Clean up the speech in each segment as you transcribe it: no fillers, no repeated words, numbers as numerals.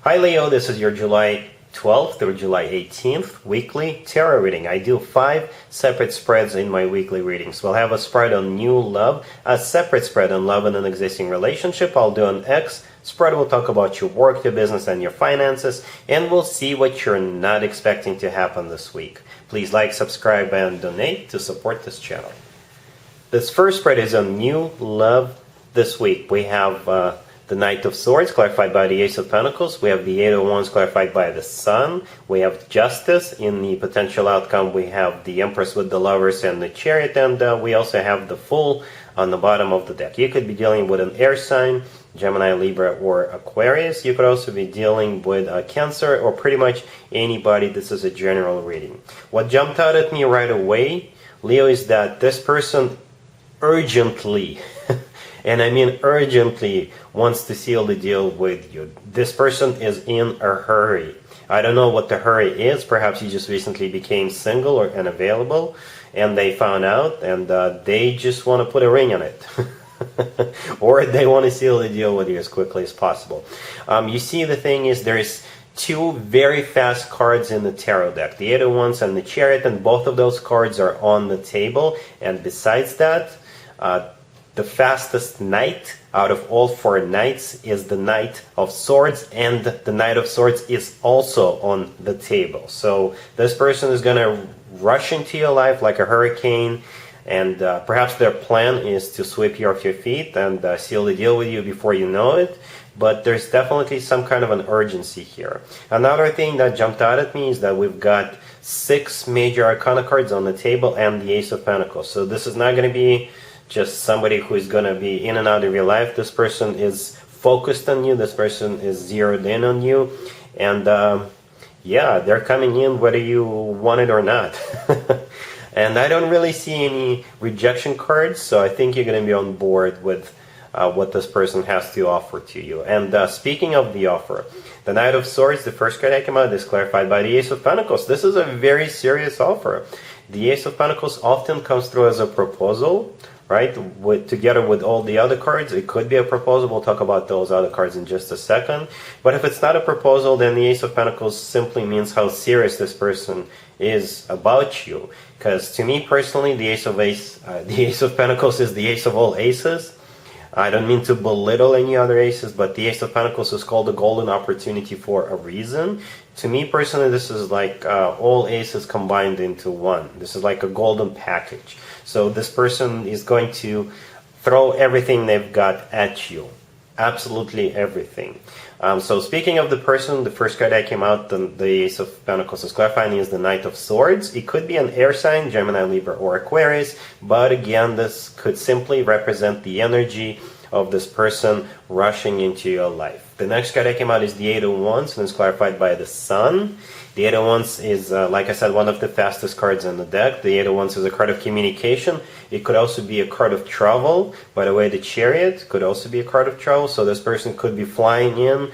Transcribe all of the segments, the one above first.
Hi Leo, this is your July 12th through July 18th weekly tarot reading. I do 5 separate spreads in my weekly readings. We'll have a spread on new love, a separate spread on love in an existing relationship. I'll do an X spread. We'll talk about your work, your business, and your finances, and we'll see what you're not expecting to happen this week. Please like, subscribe, and donate to support this channel. This first spread is on new love this week. We have the Knight of Swords, clarified by the Ace of Pentacles. We have the Eight of Wands, clarified by the Sun. We have Justice. In the potential outcome, we have the Empress with the Lovers and the Chariot. And we also have the Fool on the bottom of the deck. You could be dealing with an air sign, Gemini, Libra, or Aquarius. You could also be dealing with a Cancer or pretty much anybody. This is a general reading. What jumped out at me right away, Leo, is that this person urgently and I mean urgently wants to seal the deal with you. This person is in a hurry. I don't know what the hurry is. Perhaps you just recently became single or unavailable and they found out and they just want to put a ring on it. Or they want to seal the deal with you as quickly as possible. You see, the thing is, there's 2 very fast cards in the tarot deck, the Eight of Wands and the Chariot, and both of those cards are on the table. And besides that, the fastest knight out of all 4 knights is the Knight of Swords, and the Knight of Swords is also on the table. So this person is going to rush into your life like a hurricane, and perhaps their plan is to sweep you off your feet and seal the deal with you before you know it. But there's definitely some kind of an urgency here. Another thing that jumped out at me is that we've got 6 major arcana cards on the table and the Ace of Pentacles. So this is not going to be just somebody who is going to be in and out of your life. This person is focused on you. This person is zeroed in on you. And yeah, they're coming in whether you want it or not. And I don't really see any rejection cards, so I think you're going to be on board with what this person has to offer to you. And speaking of the offer, the Knight of Swords, the first card that came out, is clarified by the Ace of Pentacles. This is a very serious offer. The Ace of Pentacles often comes through as a proposal, right? Together with all the other cards, it could be a proposal. We'll talk about those other cards in just a second. But if it's not a proposal, then the Ace of Pentacles simply means how serious this person is about you. Because to me personally, the Ace of Pentacles is the ace of all aces. I don't mean to belittle any other aces, but the Ace of Pentacles is called a golden opportunity for a reason. To me personally, this is like all aces combined into one. This is like a golden package. So this person is going to throw everything they've got at you. Absolutely everything. So speaking of the person, the first card that came out, the Ace of Pentacles is clarifying, is the Knight of Swords. It could be an air sign, Gemini, Libra, or Aquarius. But again, this could simply represent the energy of this person rushing into your life. The next card that came out is the Eight of Wands, and it's clarified by the Sun. The Eight of Wands is, like I said, one of the fastest cards in the deck. The Eight of Wands is a card of communication. It could also be a card of travel. By the way, the Chariot could also be a card of travel. So this person could be flying in,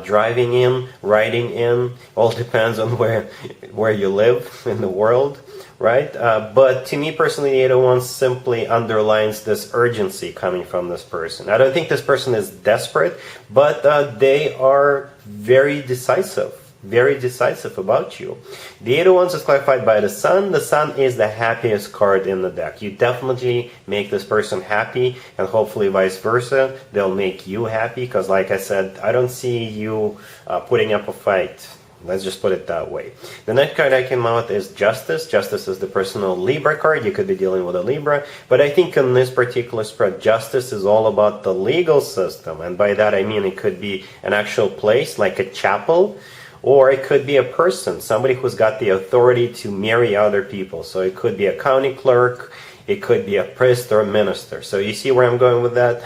driving in, riding in. All depends on where you live in the world, right? But to me personally, the Eight of Wands simply underlines this urgency coming from this person. I don't think this person is desperate, but they are very decisive about you. The Eight of Wands is clarified by the Sun. The Sun is the happiest card in the deck. You definitely make this person happy, and hopefully vice versa. They'll make you happy, because like I said, I don't see you putting up a fight. Let's just put it that way. The next card that came out is Justice. Justice is the personal Libra card. You could be dealing with a Libra. But I think in this particular spread, Justice is all about the legal system. And by that I mean it could be an actual place, like a chapel, or it could be a person, somebody who's got the authority to marry other people. So it could be a county clerk, it could be a priest or a minister. So you see where I'm going with that?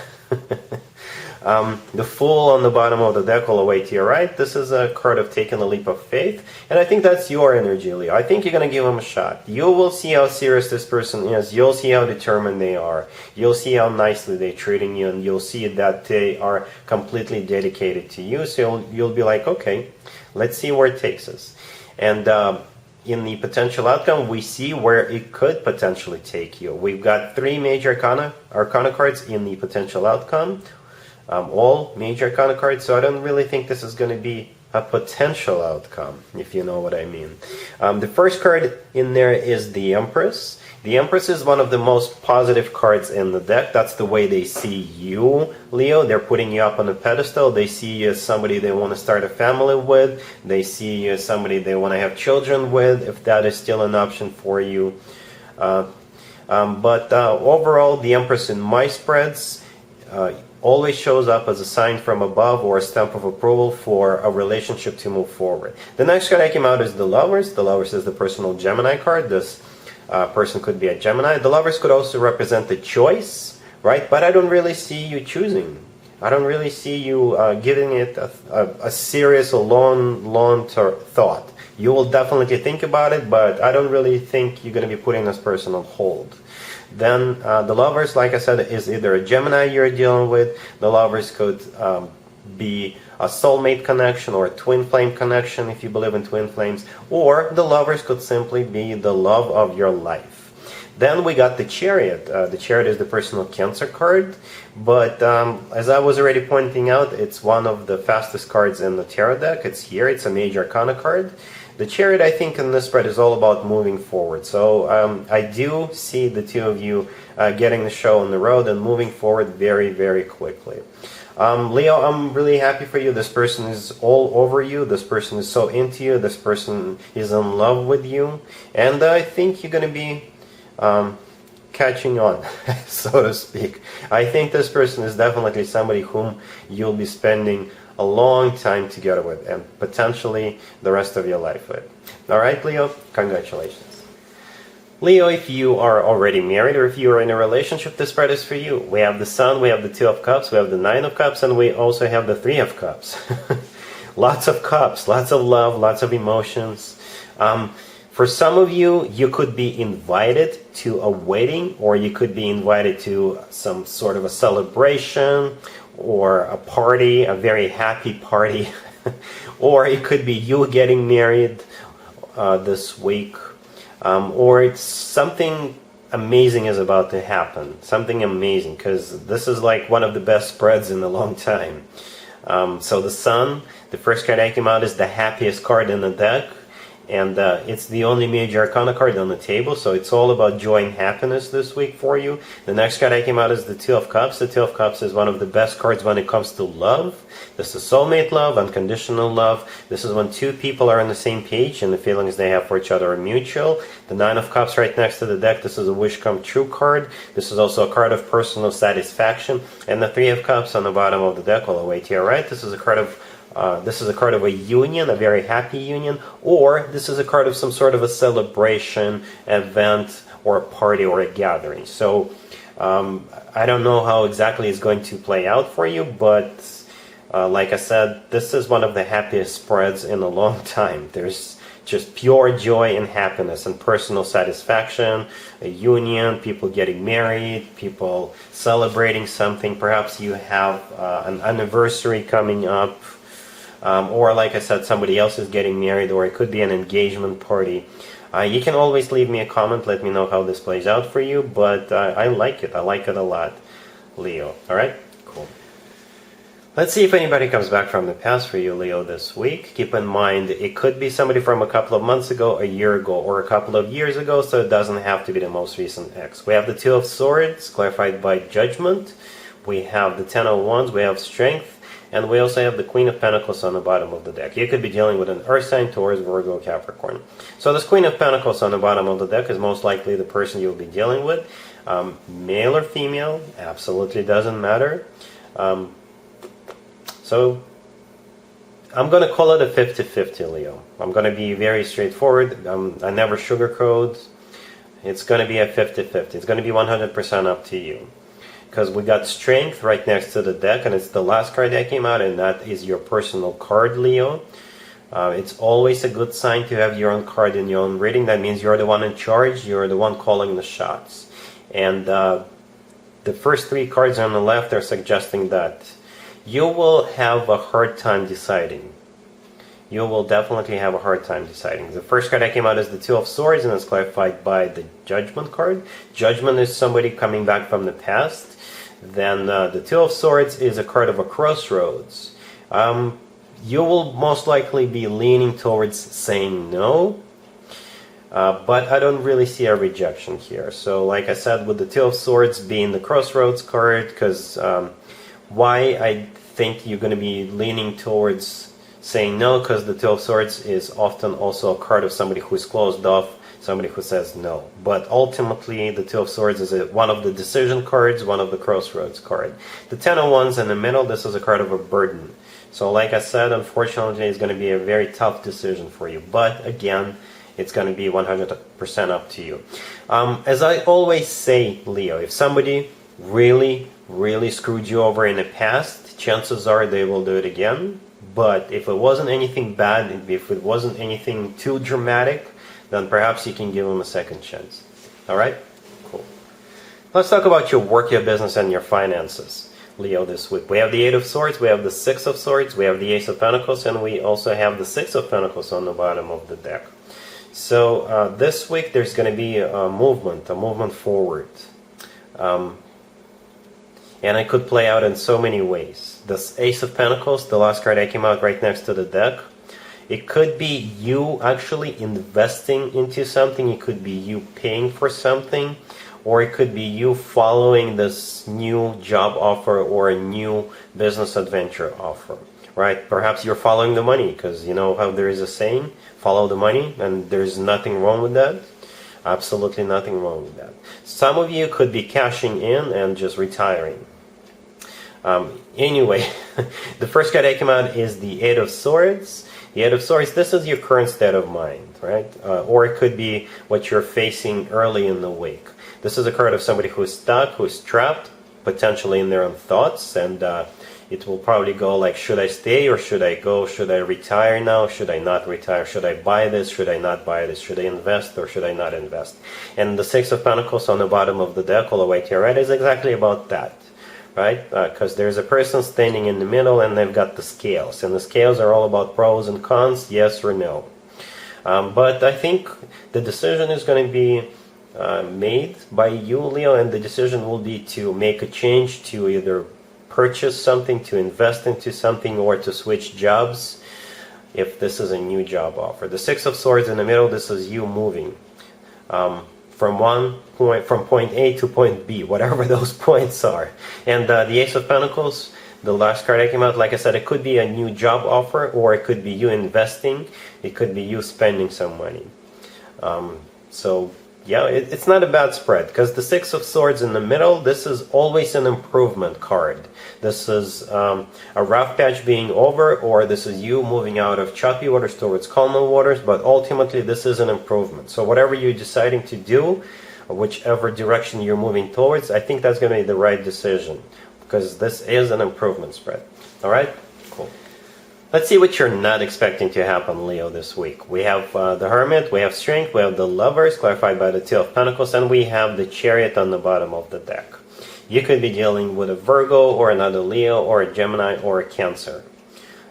The Fool on the bottom of the deck all the way to your right, this is a card of taking a leap of faith. And I think that's your energy, Leo. I think you're going to give them a shot. You will see how serious this person is. You'll see how determined they are. You'll see how nicely they're treating you. And you'll see that they are completely dedicated to you. So you'll be like, okay, let's see where it takes us. And in the potential outcome, we see where it could potentially take you. We've got 3 major arcana cards in the potential outcome. All major arcana cards, so I don't really think this is going to be a potential outcome, if you know what I mean. The first card in there is the Empress. The Empress is one of the most positive cards in the deck. That's the way they see you, Leo. They're putting you up on a pedestal. They see you as somebody they want to start a family with. They see you as somebody they want to have children with, if that is still an option for you. But overall, the Empress in my spreads always shows up as a sign from above or a stamp of approval for a relationship to move forward. The next card that came out is the Lovers. The Lovers is the personal Gemini card. This person could be a Gemini. The Lovers could also represent the choice, right? But I don't really see you choosing. I don't really see you giving it a serious or long thought. You will definitely think about it, but I don't really think you're going to be putting this person on hold. Then the Lovers, like I said, is either a Gemini you're dealing with. The Lovers could be a soulmate connection or a twin flame connection if you believe in twin flames, or the Lovers could simply be the love of your life. Then we got the Chariot. The Chariot is the personal Cancer card, but as I was already pointing out, it's one of the fastest cards in the tarot deck. It's here. It's a major arcana card. The Chariot, I think, in this spread is all about moving forward. So I do see the two of you getting the show on the road and moving forward very, very quickly. Leo, I'm really happy for you. This person is all over you. This person is so into you. This person is in love with you. And I think you're going to be catching on, so to speak. I think this person is definitely somebody whom you'll be spending a long time together with, and potentially the rest of your life with. Alright, Leo, congratulations. Leo, if you are already married or if you are in a relationship, this spread is for you. We have the Sun, we have the Two of Cups, we have the Nine of Cups, and we also have the Three of Cups. Lots of cups, lots of love, lots of emotions. For some of you, you could be invited to a wedding, or you could be invited to some sort of a celebration or a party, a very happy party. Or it could be you getting married this week. Or it's something amazing is about to happen. Something amazing, because this is like one of the best spreads in a long time. So the Sun, the first card that came out, is the happiest card in the deck. And it's the only major arcana card on the table, so it's all about joy and happiness this week for you. The next card that came out is the Two of Cups. The Two of Cups is one of the best cards when it comes to love. This is soulmate love, unconditional love. This is when two people are on the same page and the feelings they have for each other are mutual. The Nine of Cups right next to the deck, this is a wish come true card. This is also a card of personal satisfaction. And the Three of Cups on the bottom of the deck, all the way to your right, this is a card of a union, a very happy union, or this is a card of some sort of a celebration, event, or a party or a gathering. So I don't know how exactly it's going to play out for you, but like I said, this is one of the happiest spreads in a long time. There's just pure joy and happiness and personal satisfaction, a union, people getting married, people celebrating something. Perhaps you have an anniversary coming up. Or like I said, somebody else is getting married, or it could be an engagement party. You can always leave me a comment, let me know how this plays out for you, but I like it a lot, Leo. Alright? Cool. Let's see if anybody comes back from the past for you, Leo, this week. Keep in mind, it could be somebody from a couple of months ago, a year ago, or a couple of years ago, so it doesn't have to be the most recent ex. We have the Two of Swords, clarified by Judgment. We have the Ten of Wands, we have Strength. And we also have the Queen of Pentacles on the bottom of the deck. You could be dealing with an Earth sign, Taurus, Virgo, Capricorn. So this Queen of Pentacles on the bottom of the deck is most likely the person you'll be dealing with. Male or female, absolutely doesn't matter. So I'm going to call it a 50-50, Leo. I'm going to be very straightforward. I never sugarcoat. It's going to be a 50-50. It's going to be 100% up to you. Because we got Strength right next to the deck, and it's the last card that came out, and that is your personal card, Leo. It's always a good sign to have your own card in your own reading. That means you're the one in charge, you're the one calling the shots. And the first three cards on the left are suggesting that you will have a hard time deciding. You will definitely have a hard time deciding. The first card that came out is the Two of Swords, and it's clarified by the Judgment card. Judgment is somebody coming back from the past. Then the Two of Swords is a card of a crossroads. You will most likely be leaning towards saying no, but I don't really see a rejection here. So like I said, with the Two of Swords being the crossroads card, because why I think you're going to be leaning towards saying no, because the Two of Swords is often also a card of somebody who's closed off, somebody who says no. But ultimately, the Two of Swords is one of the decision cards, one of the crossroads card. The Ten of Wands in the middle, this is a card of a burden. So like I said, unfortunately, it's going to be a very tough decision for you. But again, it's going to be 100% up to you. As I always say, Leo, if somebody really screwed you over in the past, chances are they will do it again. But if it wasn't anything bad, if it wasn't anything too dramatic, then perhaps you can give them a second chance. All right? Cool. Let's talk about your work, your business, and your finances, Leo, this week. We have the Eight of Swords, we have the Six of Swords, we have the Ace of Pentacles, and we also have the Six of Pentacles on the bottom of the deck. So this week there's going to be a movement forward. And it could play out in so many ways. This Ace of Pentacles, the last card that came out right next to the deck, it could be you actually investing into something, it could be you paying for something, or it could be you following this new job offer or a new business adventure offer, right? Perhaps you're following the money, because you know how there is a saying, follow the money, and there's nothing wrong with that. Absolutely nothing wrong with that. Some of you could be cashing in and just retiring. Anyway, the first card that came out is the Eight of Swords. The Eight of Swords, this is your current state of mind, right? Or it could be what you're facing early in the week. This is a card of somebody who's stuck, who's trapped, potentially in their own thoughts, and it will probably go like, should I stay or should I go? Should I retire now? Should I not retire? Should I buy this? Should I not buy this? Should I invest or should I not invest? And the Six of Pentacles on the bottom of the deck, all the way to your right, is exactly about that, right? Because there's a person standing in the middle and they've got the scales. And the scales are all about pros and cons, yes or no. But I think the decision is going to be made by you, Leo, and the decision will be to make a change, to either purchase something, to invest into something, or to switch jobs if this is a new job offer. The Six of Swords in the middle, this is you moving from point A to point B, whatever those points are. And the Ace of Pentacles, the last card that came out, like I said, it could be a new job offer, or it could be you investing, it could be you spending some money. So yeah, it's not a bad spread, because the Six of Swords in the middle, this is always an improvement card. This is a rough patch being over, or this is you moving out of choppy waters towards calmer waters, but ultimately this is an improvement. So whatever you're deciding to do, or whichever direction you're moving towards, I think that's going to be the right decision, because this is an improvement spread. All right? Cool. Let's see what you're not expecting to happen, Leo, this week. We have the Hermit, we have Strength, we have the Lovers, clarified by the Two of Pentacles, and we have the Chariot on the bottom of the deck. You could be dealing with a Virgo, or another Leo, or a Gemini, or a Cancer.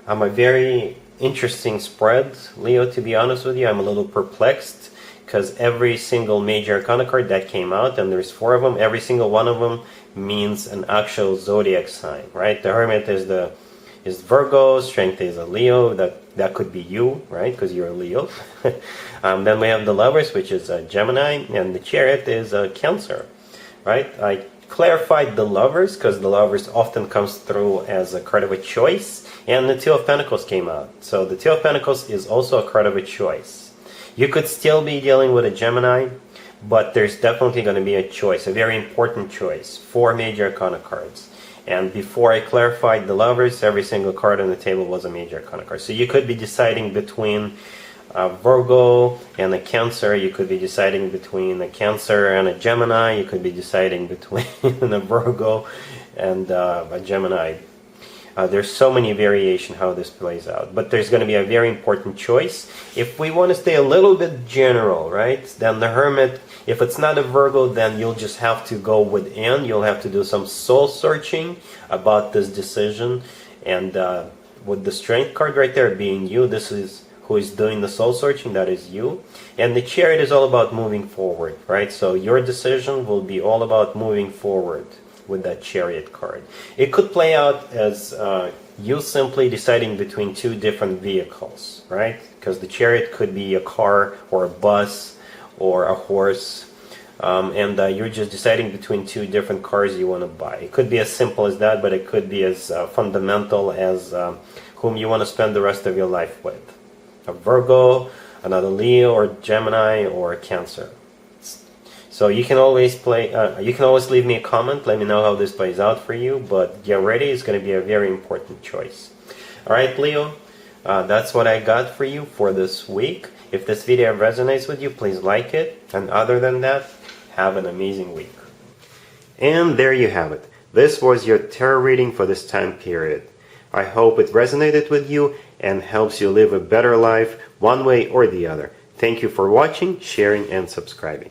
I'm a very interesting spread, Leo, to be honest with you. I'm a little perplexed, because every single major arcana card that came out, and there's 4 of them, every single one of them means an actual zodiac sign, right? The Hermit is Virgo, Strength is a Leo, that could be you, right, because you're a Leo. Then we have the Lovers, which is a Gemini, and the Chariot is a Cancer, right? I clarified the Lovers, because the Lovers often comes through as a card of a choice, and the Two of Pentacles came out. So the Two of Pentacles is also a card of a choice. You could still be dealing with a Gemini, but there's definitely going to be a choice, a very important choice. 4 major arcana cards. And before I clarified the Lovers, every single card on the table was a major arcana card. So you could be deciding between a Virgo and a Cancer. You could be deciding between a Cancer and a Gemini. You could be deciding between a Virgo and a Gemini. There's so many variations how this plays out. But there's going to be a very important choice. If we want to stay a little bit general, right, then the Hermit, if it's not a Virgo, then you'll just have to go within. You'll have to do some soul searching about this decision. And with the Strength card right there being you, this is who is doing the soul searching, that is you. And the Chariot is all about moving forward, right? So your decision will be all about moving forward with that Chariot card. It could play out as you simply deciding between two different vehicles, right? Because the chariot could be a car or a bus or a horse, and you're just deciding between two different cars you want to buy. It could be as simple as that, but it could be as fundamental as whom you want to spend the rest of your life with. A Virgo, another Leo, or Gemini, or Cancer. So you can always leave me a comment. Let me know how this plays out for you. But get ready; it's going to be a very important choice. All right, Leo. That's what I got for you for this week. If this video resonates with you, please like it. And other than that, have an amazing week. And there you have it. This was your tarot reading for this time period. I hope it resonated with you and helps you live a better life one way or the other. Thank you for watching, sharing, and subscribing.